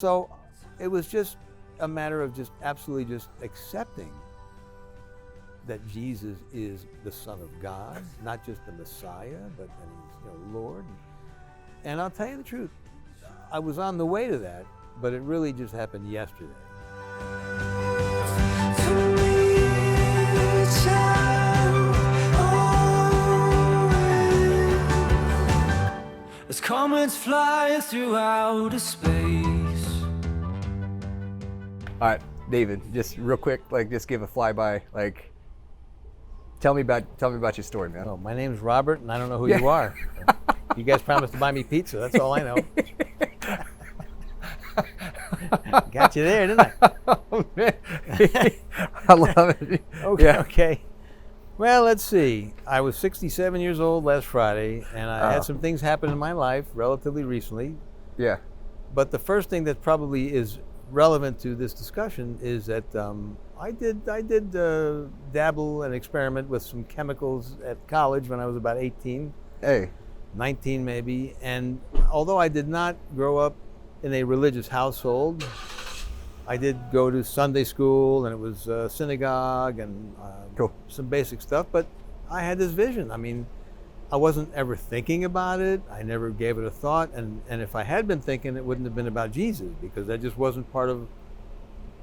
So it was just a matter of just absolutely just accepting that Jesus is the Son of God, not just the Messiah, but that he's Lord. And I'll tell you the truth, I was on the way to that, but it really just happened yesterday. As comets fly through outer space. All right, David, just real quick, just give a flyby. Tell me about your story, man. Oh, my name's Robert, and I don't know who you are. You guys promised to buy me pizza. That's all I know. Got you there, didn't I? Oh, man. I love it. Okay. Yeah. Okay. Well, let's see. I was 67 years old last Friday, and I had some things happen in my life relatively recently. Yeah. But the first thing that probably is relevant to this discussion is that I did dabble and experiment with some chemicals at college when I was about 18, Hey. 19 maybe. And although I did not grow up in a religious household, I did go to Sunday school, and it was synagogue and Cool. some basic stuff. But I had this vision. I mean, I wasn't ever thinking about it. I never gave it a thought. And if I had been thinking, it wouldn't have been about Jesus, because that just wasn't part of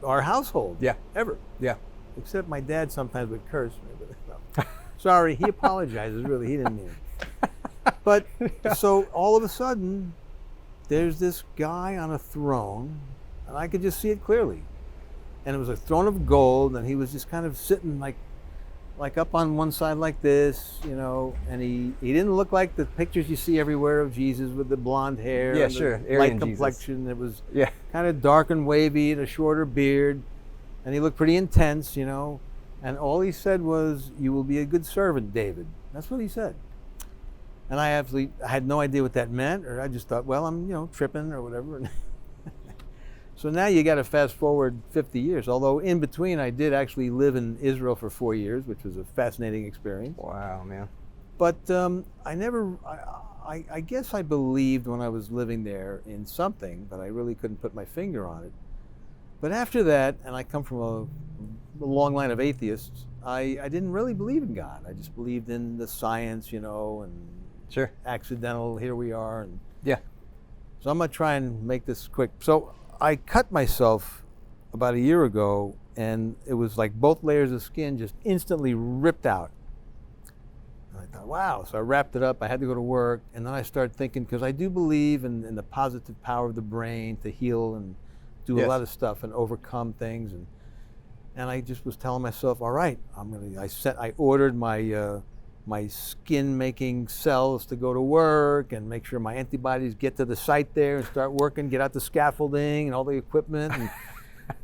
our household. Yeah. Ever. Yeah. Except my dad sometimes would curse me. But no. Sorry, he apologizes, really. He didn't mean it. But so all of a sudden, there's this guy on a throne, and I could just see it clearly. And it was a throne of gold, and he was just kind of sitting like up on one side like this, and he didn't look like the pictures you see everywhere of Jesus with the blonde hair, Yeah, and sure. the Aryan light Jesus. complexion. It was Yeah. kind of dark and wavy and a shorter beard, and he looked pretty intense, and all he said was, "You will be a good servant, David." That's what he said. And I had no idea what that meant, or I just thought, well, I'm tripping or whatever. So now you got to fast forward 50 years, although in between I did actually live in Israel for 4 years, which was a fascinating experience. Wow, man. But I guess I believed when I was living there in something, but I really couldn't put my finger on it. But after that, and I come from a long line of atheists, I didn't really believe in God. I just believed in the science, and Sure. accidental, here we are. And Yeah. so I'm going to try and make this quick. So I cut myself about a year ago, and it was like both layers of skin just instantly ripped out. And I thought, wow. So I wrapped it up. I had to go to work. And then I started thinking, because I do believe in the positive power of the brain to heal and do Yes. a lot of stuff and overcome things. And I just was telling myself, all right, I ordered my skin-making cells to go to work and make sure my antibodies get to the site there and start working, get out the scaffolding and all the equipment.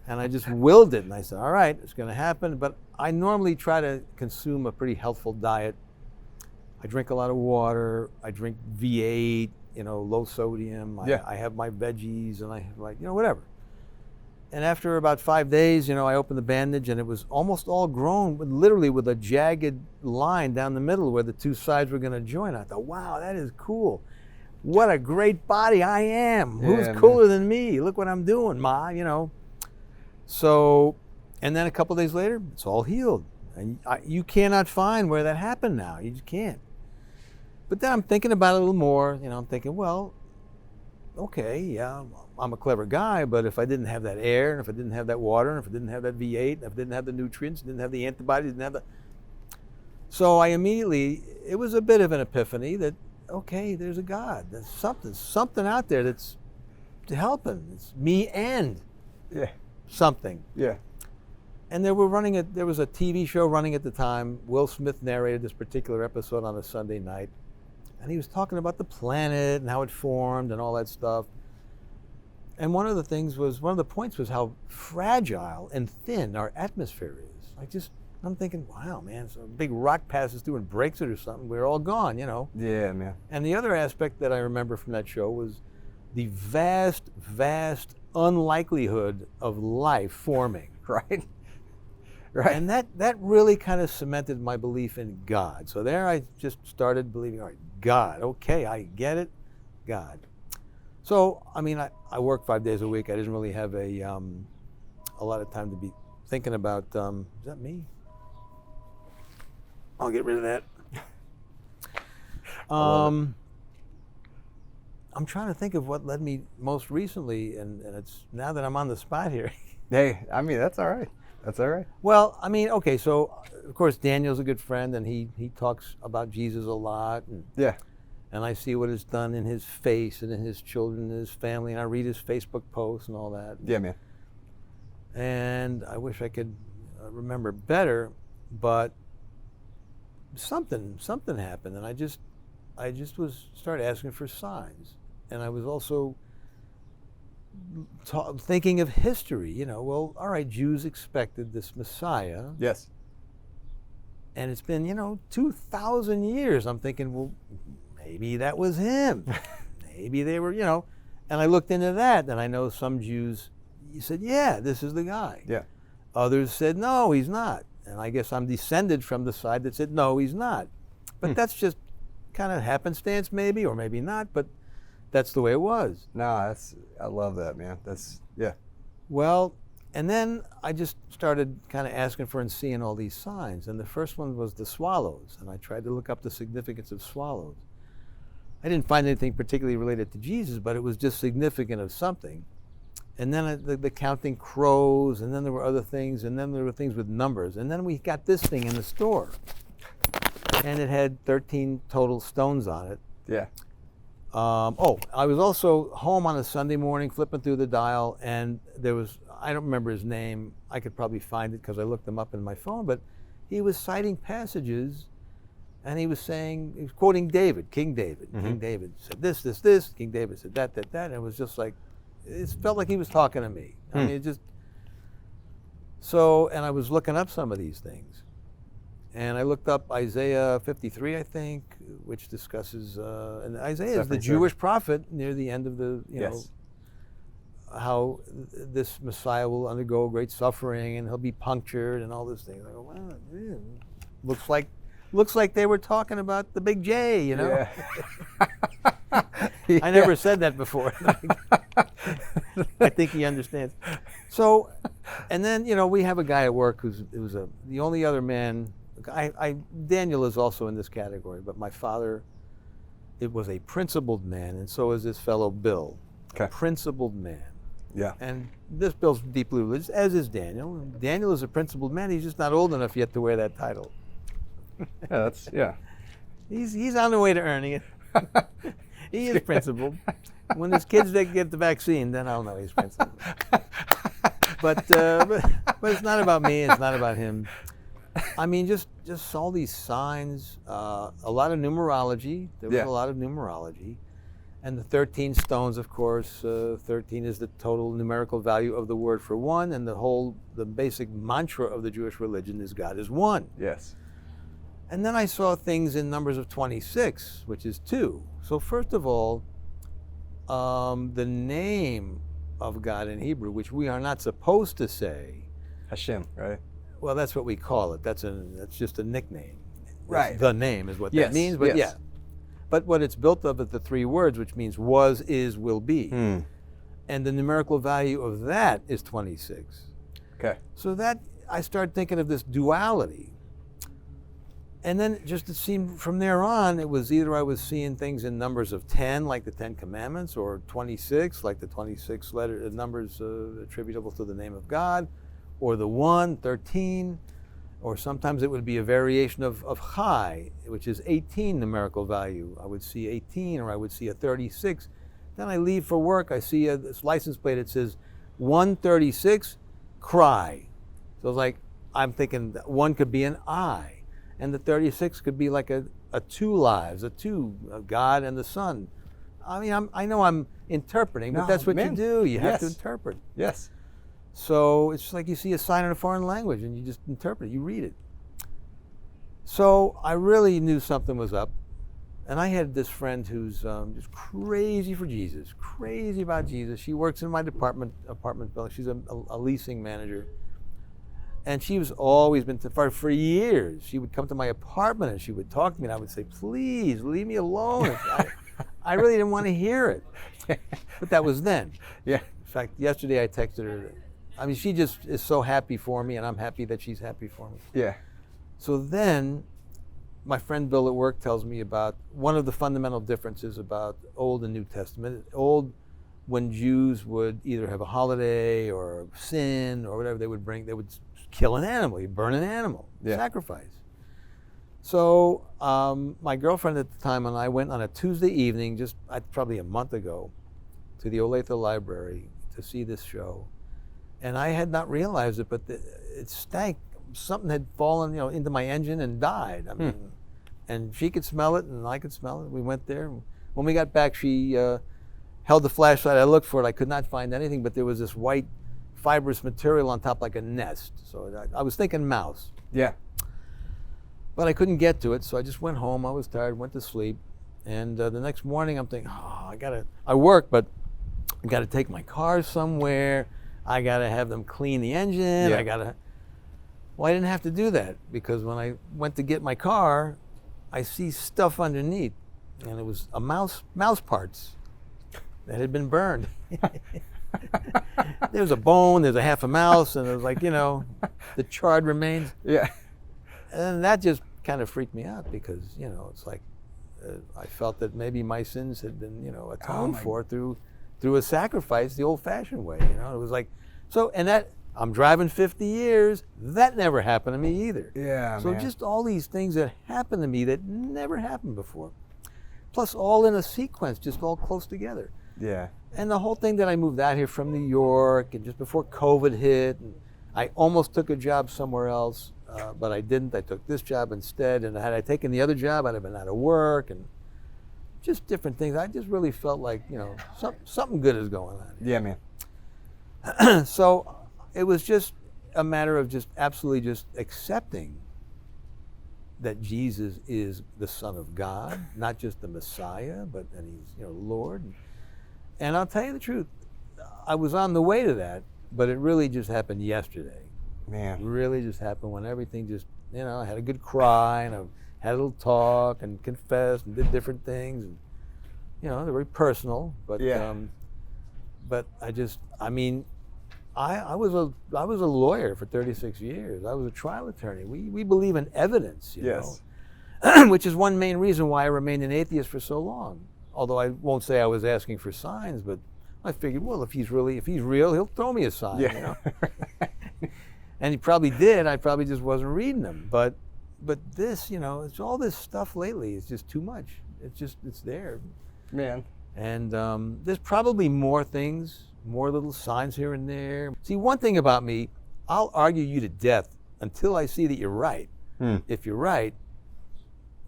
And I just willed it. And I said, all right, it's going to happen. But I normally try to consume a pretty healthful diet. I drink a lot of water. I drink V8, low sodium. Yeah. I have my veggies, and I have whatever. And after about 5 days, I opened the bandage, and it was almost all grown, literally with a jagged line down the middle where the two sides were going to join. I thought, wow, that is cool. What a great body I am. Who's Yeah, cooler than me? Look what I'm doing, Ma, So, and then a couple days later, it's all healed. And you cannot find where that happened now. You just can't. But then I'm thinking about it a little more. I'm thinking, well, okay, yeah, I'm a clever guy, but if I didn't have that air, and if I didn't have that water, and if I didn't have that V8, and if I didn't have the nutrients, didn't have the antibodies, didn't have the... So I immediately, it was a bit of an epiphany that, okay, there's a God. There's something out there that's helping. It's me and Yeah. something. Yeah. And there was a TV show running at the time. Will Smith narrated this particular episode on a Sunday night. And he was talking about the planet and how it formed and all that stuff. And one of the points was how fragile and thin our atmosphere is. I'm thinking, wow, man, so a big rock passes through and breaks it or something, we're all gone, Yeah, man. And the other aspect that I remember from that show was the vast, vast unlikelihood of life forming. Right. Right. And that really kind of cemented my belief in God. So there I just started believing, all right, God, okay, I get it, God. So, I mean, I work 5 days a week. I didn't really have a lot of time to be thinking about, is that me? I'll get rid of that. I'm trying to think of what led me most recently, and it's now that I'm on the spot here. Hey, I mean, that's all right. That's all right. Well, I mean, okay, so of course Daniel's a good friend, and he talks about Jesus a lot, Yeah. and I see what it's done in his face and in his children and his family, and I read his Facebook posts and all that. Yeah, man. And I wish I could remember better, but something happened, and I just started asking for signs, and I was also thinking of history. You know, well, all right, Jews expected this Messiah, Yes. and it's been 2,000 years. I'm thinking, well, maybe that was him. Maybe they were, and I looked into that, and I know some Jews said, yeah, this is the guy. Yeah. Others said, no, he's not. And I guess I'm descended from the side that said, no, he's not. But that's just kind of happenstance, maybe, or maybe not, but that's the way it was. No, I love that, man. Yeah. Well, and then I just started kind of asking for and seeing all these signs. And the first one was the swallows. And I tried to look up the significance of swallows. I didn't find anything particularly related to Jesus, but it was just significant of something. And then the counting crows, and then there were other things, and then there were things with numbers. And then we got this thing in the store. And it had 13 total stones on it. Yeah. I was also home on a Sunday morning flipping through the dial, and there was, I don't remember his name. I could probably find it because I looked him up in my phone, but he was citing passages, and he was quoting David, King David. Mm-hmm. King David said this, King David said that, and it was just like, it felt like he was talking to me. I mean, it just, and I was looking up some of these things. And I looked up Isaiah 53, I think, which discusses, and Isaiah is the Jewish prophet near the end of the, how this Messiah will undergo great suffering and he'll be punctured and all this thing. I go, wow, yeah, looks like they were talking about the big J, Yeah. I never said that before. I think he understands. So, and then we have a guy at work the only other man. Daniel is also in this category, but my father, it was a principled man, and so is this fellow Bill. Okay. Principled man. Yeah. And this Bill's deeply religious, as is Daniel. Daniel is a principled man. He's just not old enough yet to wear that title. Yeah. He's on the way to earning it. He is principled. When his kids get the vaccine, then I'll know he's principled. But it's not about me. It's not about him. I mean, just all these signs, a lot of numerology. There was a lot of numerology. And the 13 stones, of course, 13 is the total numerical value of the word for one, and the basic mantra of the Jewish religion is God is one. Yes. And then I saw things in numbers of 26, which is 2. So first of all, the name of God in Hebrew, which we are not supposed to say. Hashem, right? Well, that's what we call it. That's just a nickname. Right. The name is what that means, but yeah. But what it's built of is the 3 words, which means was, is, will be. And the numerical value of that is 26. Okay. So that, I started thinking of this duality. And then just it seemed from there on, it was either I was seeing things in numbers of 10, like the 10 Commandments, or 26, like the 26 numbers attributable to the name of God, or the 1, 13, or sometimes it would be a variation of Chai, which is 18 numerical value. I would see 18, or I would see a 36. Then I leave for work, I see this license plate, it says 136, cry. So it's like, I'm thinking that 1 could be an I, and the 36 could be like a 2 lives, a God and the Son. I mean, I know I'm interpreting, but that's what you do. You have to interpret. Yes. So it's like you see a sign in a foreign language and you just interpret it, you read it. So I really knew something was up. And I had this friend who's just crazy for Jesus, crazy about Jesus. She works in my apartment building. She's a leasing manager. And she was always been, for years, she would come to my apartment and she would talk to me and I would say, please leave me alone. I really didn't want to hear it. But that was then. Yeah. In fact, yesterday I texted her. I mean, she just is so happy for me, and I'm happy that she's happy for me. Yeah. So then, my friend Bill at work tells me about one of the fundamental differences about Old and New Testament. Old, when Jews would either have a holiday or sin or whatever, they would kill an animal, you'd burn an animal, sacrifice. So my girlfriend at the time and I went on a Tuesday evening, just probably a month ago, to the Olathe Library to see this show. And I had not realized it, but it stank. Something had fallen, into my engine and died. I mean, and she could smell it, and I could smell it. We went there. When we got back, she held the flashlight. I looked for it. I could not find anything, but there was this white fibrous material on top, like a nest. So I was thinking mouse. Yeah. But I couldn't get to it, so I just went home. I was tired, went to sleep, and the next morning I'm thinking, I work, but I got to take my car somewhere. I got to have them clean the engine. Yeah. Well, I didn't have to do that, because when I went to get my car, I see stuff underneath, and it was mouse parts that had been burned. There was a bone, there's a half a mouse, and it was like, the charred remains. Yeah. And that just kind of freaked me out, because, it's like I felt that maybe my sins had been, atoned for through a sacrifice the old-fashioned way. It was like, and that, I'm driving 50 years, that never happened to me either. Yeah, so man. just all these things that happened to me that never happened before, plus all in a sequence, just all close together. Yeah. And the whole thing that I moved out here from New York, and just before COVID hit, and I almost took a job somewhere else, but I didn't. I took this job instead, and had I taken the other job, I'd have been out of work, and just different things. I just really felt like, something good is going on here. Yeah, man. So it was just a matter of just absolutely just accepting that Jesus is the Son of God, not just the Messiah, but that he's, Lord. And I'll tell you the truth, I was on the way to that, but it really just happened yesterday. Man. It really just happened when everything just, I had a good cry, and I had a little talk and confessed and did different things. And, they're very personal, but but I was a lawyer for 36 years. I was a trial attorney. We believe in evidence, Yes. which is one main reason why I remained an atheist for so long. Although I won't say I was asking for signs, but I figured, well, if he's real, he'll throw me a sign. Yeah. And he probably did. I probably just wasn't reading them. But this, it's all this stuff lately. It's just too much. It's there. Man. And there's probably more things, more little signs here and there. See, one thing about me, I'll argue you to death until I see that you're right. If you're right,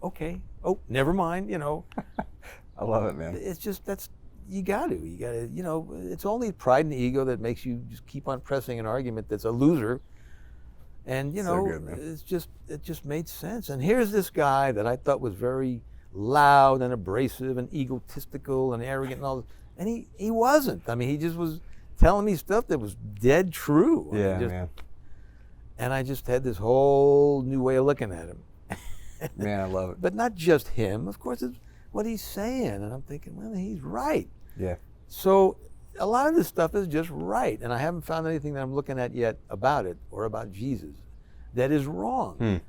okay. Oh, never mind, I love it, man. It's just, you gotta, it's only pride and ego that makes you just keep on pressing an argument that's a loser. And, So good, man. it just made sense. And here's this guy that I thought was very loud and abrasive and egotistical and arrogant and all this. And he wasn't. I mean, he just was telling me stuff that was dead true. Man. And I just had this whole new way of looking at him. Man, I love it. But not just him. Of course, it's what he's saying. And I'm thinking, well, he's right. Yeah. So a lot of this stuff is just right. And I haven't found anything that I'm looking at yet about it or about Jesus that is wrong.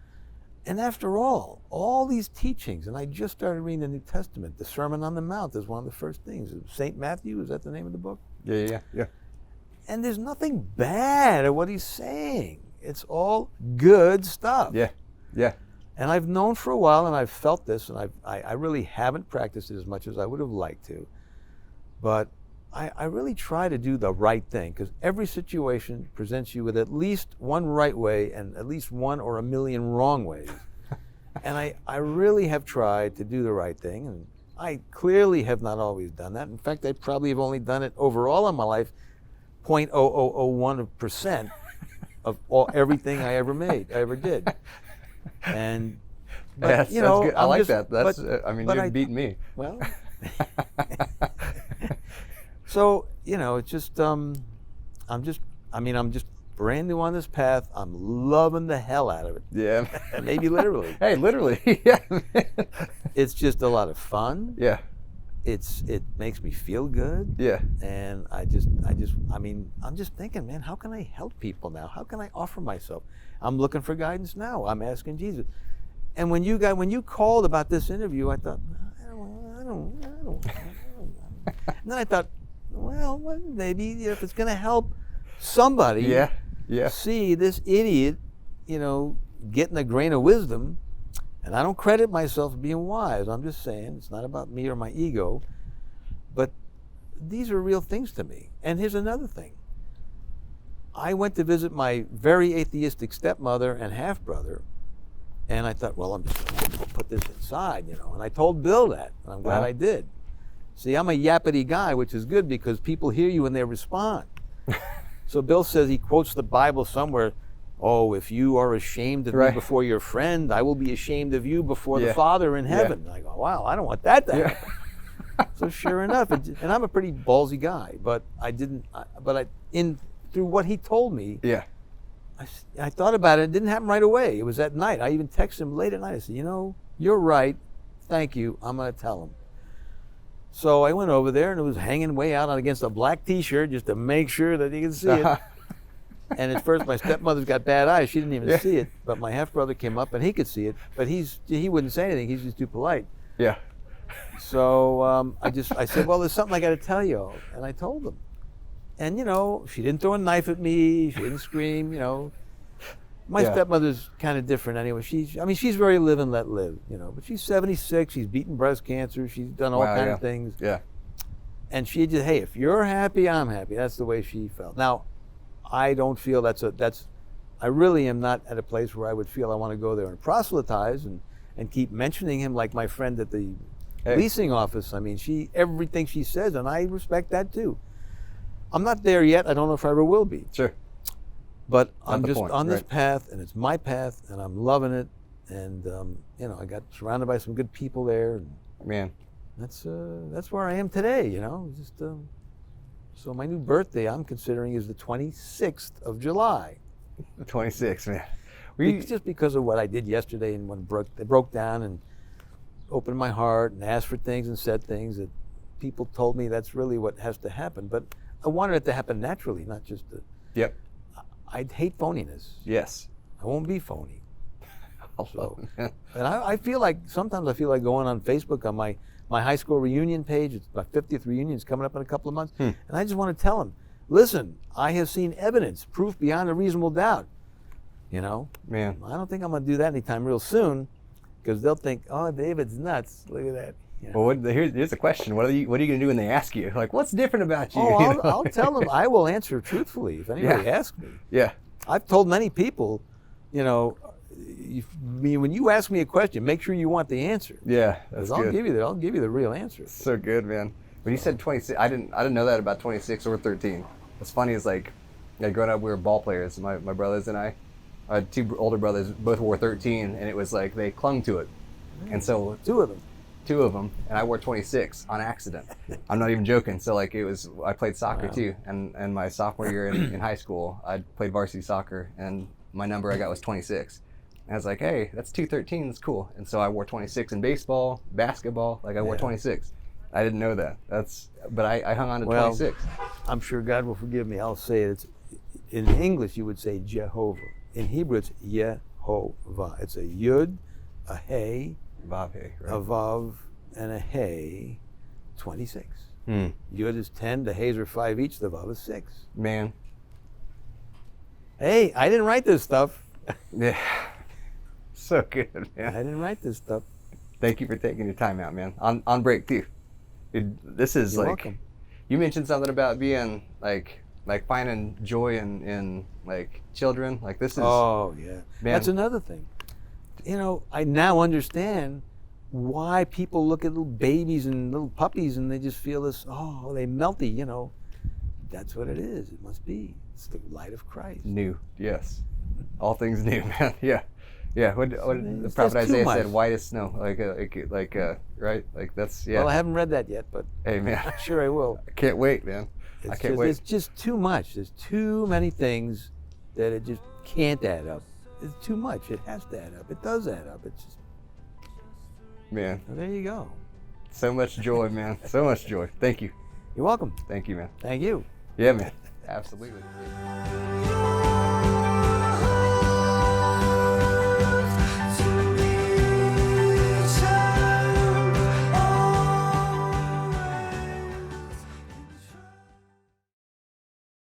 And after all these teachings, and I just started reading the New Testament. The Sermon on the Mount is one of the first things. St. Matthew, is that the name of the book? Yeah. And there's nothing bad at what he's saying. It's all good stuff. Yeah. And I've known for a while, and I've felt this, and I really haven't practiced it as much as I would have liked to. But I really try to do the right thing, because every situation presents you with at least one right way and at least one or a million wrong ways. And I really have tried to do the right thing, and I clearly have not always done that. In fact, I probably have only done it overall in my life 0.0001% of everything I ever did. And but, Yes, you know, that's good. I I'm like just- that. That's but- I mean, but you're beating me. Well, so, you know, it's just I'm just brand new on this path. I'm loving the hell out of it. Yeah. Maybe literally. Hey, literally. Yeah. It's just a lot of fun. Yeah. it makes me feel good. Yeah. And I'm just thinking, man, how can I help people now? How can I offer myself? I'm looking for guidance now. I'm asking Jesus. And when you called about this interview, I thought, I don't. And then I thought, well, maybe if it's going to help somebody Yeah. Yeah. see this idiot, getting a grain of wisdom. And I don't credit myself for being wise. I'm just saying it's not about me or my ego. But these are real things to me. And here's another thing. I went to visit my very atheistic stepmother and half-brother, and I thought, well, I'm just going to put this inside, And I told Bill that, and I'm glad I did. See, I'm a yappity guy, which is good because people hear you and they respond. So Bill says he quotes the Bible somewhere, oh, if you are ashamed of me before your friend, I will be ashamed of you before the Father in heaven. And I go, wow, I don't want that to happen. So sure enough, and I'm a pretty ballsy guy, but through what he told me, I thought about it. It didn't happen right away. It was at night. I even texted him late at night. I said, you're right. Thank you. I'm going to tell him. So I went over there, and it was hanging way out against a black T-shirt just to make sure that he could see it. And at first, my stepmother's got bad eyes. She didn't even see it. But my half-brother came up, and he could see it. But he wouldn't say anything. He's just too polite. Yeah. So I said, well, there's something I got to tell you. And I told him. And, she didn't throw a knife at me. She didn't scream, My stepmother's kind of different anyway. She's very live and let live, But she's 76. She's beaten breast cancer. She's done all kinds of things. Yeah. And she just, hey, if you're happy, I'm happy. That's the way she felt. Now, I don't feel I really am not at a place where I would feel I want to go there and proselytize and keep mentioning him like my friend at the leasing office. I mean, everything she says, and I respect that too. I'm not there yet. I don't know if I ever will be. Sure. But I'm just on this path, and it's my path, and I'm loving it. And I got surrounded by some good people there. And man, that's where I am today. So my new birthday I'm considering is the 26th of July. 26th, man. Just because of what I did yesterday, and when they broke down and opened my heart and asked for things and said things that people told me that's really what has to happen. But I wanted it to happen naturally, not just I hate phoniness. Yes. I won't be phony. And I feel like, sometimes I feel like going on Facebook on my high school reunion page. It's my 50th reunion. It's coming up in a couple of months. And I just want to tell them, listen, I have seen evidence, proof beyond a reasonable doubt. Man, I don't think I'm going to do that anytime real soon, because they'll think, oh, David's nuts. Look at that. Well, here's the question. What are you going to do when they ask you? Like, what's different about you? Oh, I'll tell them. I will answer truthfully if anybody asks me. Yeah. I've told many people, when you ask me a question, make sure you want the answer. Yeah, that's good. I'll give you the real answer. So good, man. When you said 26, I didn't know that about 26 or 13. What's funny is growing up, we were ball players. My brothers and I had two older brothers, both wore 13, and it was like they clung to it. And so two of them, and I wore 26 on accident. I'm not even joking. So I played soccer too, and my sophomore year in high school, I played varsity soccer, and my number I got was 26. And I was like, hey, that's 213, that's cool. And so I wore 26 in baseball, basketball, I wore 26. I didn't know that. But I hung on to 26. I'm sure God will forgive me. I'll say it. In English, you would say Jehovah. In Hebrew, it's Yehovah. It's a Yud, a Hey, Vav, hey, right? A Vav, and a Hey, 26. Yud is 10, the Heys are 5 each, the Vav is 6. Man. Hey, I didn't write this stuff. Yeah. So good, man. I didn't write this stuff. Thank you for taking your time out, man. On break too. This is You're welcome. You mentioned something about being like finding joy in children. This is. Oh yeah, man. That's another thing. I now understand why people look at little babies and little puppies and they just feel this. Oh, they melty. That's what it is. It must be. It's the light of Christ. New, yes. All things new, man. Yeah. Yeah, what the prophet Isaiah said, white as snow, right? That's, yeah. Well, I haven't read that yet, but hey, man. I'm sure I will. I can't wait, man. I can't wait. It's just too much. There's too many things that it just can't add up. It's too much. It has to add up. It does add up. It's just, man. well, there you go. So much joy, man. So much joy. Thank you. You're welcome. Thank you, man. Thank you. Yeah, man. Absolutely.